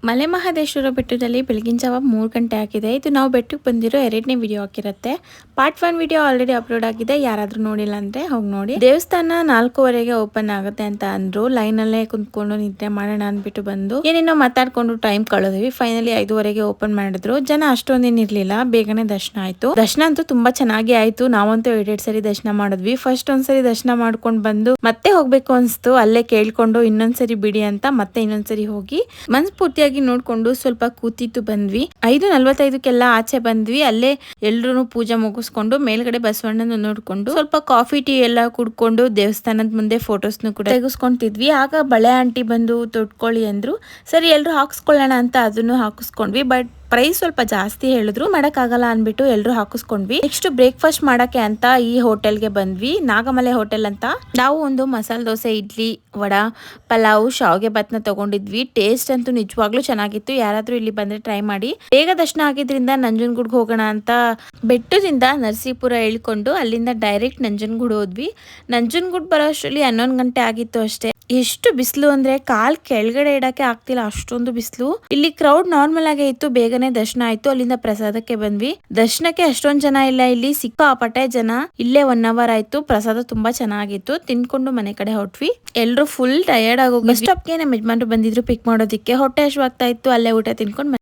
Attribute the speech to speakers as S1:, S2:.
S1: ಮಲೆ ಮಹದೇಶ್ವರ ಬೆಟ್ಟದಲ್ಲಿ ಬೆಳಗಿನ ಜಾವ 3 ಗಂಟೆ ಆಗಿದೆ. ಇದು ನಾವು ಬೆಟ್ಟಕ್ಕೆ ಬಂದಿರೋ ಎರಡನೇ ವಿಡಿಯೋ ಆಗಿರುತ್ತೆ. ಪಾರ್ಟ್ 1 ವಿಡಿಯೋ ಆಲ್ರೆಡಿ ಅಪ್ಲೋಡ್ ಆಗಿದೆ. ಯಾರಾದರೂ ನೋಡಿಲ್ಲ ಅಂದ್ರೆ ಹೋಗಿ ನೋಡಿ. ದೇವಸ್ಥಾನ 4:15ಗೆ ಓಪನ್ ಆಗುತ್ತೆ ಅಂತ ಅಂದ್ರು. ಲೈನ್ ಅಲ್ಲೇ ಕುಂತ್ಕೊಂಡು ನಿದ್ದೆ ಮಾಡೋಣ ಅಂದ್ಬಿಟ್ಟು ಬಂದು ಏನೇನೋ ಮಾತಾಡ್ಕೊಂಡು ಟೈಮ್ ಕಳೆದ್ವಿ. ಫೈನಲಿ 5:30ಗೆ ಓಪನ್ ಮಾಡಿದ್ರು. ಜನ ಅಷ್ಟೊಂದೇನಿರ್ಲಿಲ್ಲ, ಬೇಗನೆ ದರ್ಶನ ಆಯ್ತು. ದರ್ಶನ ಅಂತೂ ತುಂಬಾ ಚೆನ್ನಾಗಿ ಆಯ್ತು. ನಾವಂತೂ 2 ಸರಿ ದರ್ಶನ ಮಾಡಿದ್ವಿ. ಫಸ್ಟ್ ಒಂದ್ಸರಿ ದರ್ಶನ ಮಾಡ್ಕೊಂಡು ಬಂದು ಮತ್ತೆ ಹೋಗ್ಬೇಕು ಅನ್ಸ್ತು. ಅಲ್ಲೇ ಕೇಳ್ಕೊಂಡು ಇನ್ನೊಂದ್ಸರಿ ಬಿಡಿ ಅಂತ ಮತ್ತೆ ಇನ್ನೊಂದ್ಸರಿ ಹೋಗಿ ಮನಸ್ಫೂರ್ತಿಯಾಗಿ ನೋಡ್ಕೊಂಡು ಸ್ವಲ್ಪ ಕೂತಿತ್ತು ಬಂದ್ವಿ. 5:45ಕ್ಕೆಲ್ಲ ಆಚೆ ಬಂದ್ವಿ. ಅಲ್ಲೇ ಎಲ್ರು ಪೂಜೆ ಮುಗಿಸ್ಕೊಂಡು ಮೇಲ್ಗಡೆ ಬಸವಣ್ಣನ ನೋಡ್ಕೊಂಡು ಸ್ವಲ್ಪ ಕಾಫಿ ಟೀ ಎಲ್ಲ ಕುಡ್ಕೊಂಡು ದೇವಸ್ಥಾನದ ಮುಂದೆ ಫೋಟೋಸ್ನು ಕೂಡ ತೆಗೆಸ್ಕೊಂತಿದ್ವಿ. ಆಗ ಬಳೆ ಆಂಟಿ ಬಂದು ತೊಟ್ಕೊಳ್ಳಿ ಅಂದ್ರು. ಸರಿ ಎಲ್ರು ಹಾಕಿಸ್ಕೊಳ್ಳೋಣ ಅಂತ ಅದನ್ನು ಹಾಕಿಸ್ಕೊಂಡ್ವಿ. ಬಟ್ ಪ್ರೈಸ್ ಸ್ವಲ್ಪ ಜಾಸ್ತಿ ಹೇಳಿದ್ರು, ಮಾಡಕ್ಕಾಗಲ್ಲ ಅನ್ಬಿಟ್ಟು ಎಲ್ರು ಹಾಕಿಸ್ಕೊಂಡ್ವಿ. ನೆಕ್ಸ್ಟ್ ಬ್ರೇಕ್ಫಾಸ್ಟ್ ಮಾಡಕ್ಕೆ ಅಂತ ಈ ಹೋಟೆಲ್ಗೆ ಬಂದ್ವಿ, ನಾಗಮಲೆ ಹೋಟೆಲ್ ಅಂತ. ನಾವು ಒಂದು ಮಸಾಲೆ ದೋಸೆ, ಇಡ್ಲಿ, ವಡಾ, ಪಲಾವ್, ಶಾವ್ಗೆ ಬಾತ್ನ ತಗೊಂಡಿದ್ವಿ. ಟೇಸ್ಟ್ ಅಂತೂ ನಿಜವಾಗ್ಲೂ ಚೆನ್ನಾಗಿತ್ತು. ಯಾರಾದ್ರೂ ಇಲ್ಲಿ ಬಂದ್ರೆ ಟ್ರೈ ಮಾಡಿ. ಬೇಗ ದರ್ಶನ ಆಗಿದ್ರಿಂದ ನಂಜನಗೂಡ್ಗೆ ಹೋಗೋಣ ಅಂತ ಬೆಟ್ಟದಿಂದ ನರಸೀಪುರ ಇಳ್ಕೊಂಡು ಅಲ್ಲಿಂದ ಡೈರೆಕ್ಟ್ ನಂಜನಗೂಡು ಹೋದ್ವಿ. ನಂಜನಗೂಡು ಬರೋ ಅಷ್ಟರಲ್ಲಿ 11 ಗಂಟೆ ಆಗಿತ್ತು ಅಷ್ಟೇ. ಎಷ್ಟು ಬಿಸಿಲು ಅಂದ್ರೆ ಕಾಲ್ ಕೆಳಗಡೆ ಇಡಕ್ಕೆ ಆಗ್ತಿಲ್ಲ, ಅಷ್ಟೊಂದು ಬಿಸಿಲು. ಇಲ್ಲಿ ಕ್ರೌಡ್ ನಾರ್ಮಲ್ ಆಗೇ ಇತ್ತು. ಬೇಗನೆ ದರ್ಶನ ಆಯ್ತು. ಅಲ್ಲಿಂದ ಪ್ರಸಾದಕ್ಕೆ ಬಂದ್ವಿ. ದರ್ಶನಕ್ಕೆ ಅಷ್ಟೊಂದ್ ಜನ ಇಲ್ಲ, ಇಲ್ಲಿ ಸಿಕ್ಕಾಪಟ್ಟೆ ಜನ. ಇಲ್ಲೇ 1 ಅವರ್ ಆಯ್ತು. ಪ್ರಸಾದ ತುಂಬಾ ಚೆನ್ನಾಗಿತ್ತು. ತಿನ್ಕೊಂಡು ಮನೆ ಕಡೆ ಹೊಟ್ವಿ. ಎಲ್ರು ಫುಲ್ ಟಯರ್ಡ್ ಆಗೋಗಿ ಬಸ್ ಸ್ಟಾಪ್ಗೆ ನಮ್ಮ ಯಜಮಾನ್ರು ಬಂದಿದ್ರು ಪಿಕ್ ಮಾಡೋದಿಕ್ಕೆ. ಹೊಟ್ಟೆ ಹಶ್ವಾಗ್ತಾ ಇತ್ತು. ಅಲ್ಲೇ ಊಟ ತಿನ್ಕೊಂಡು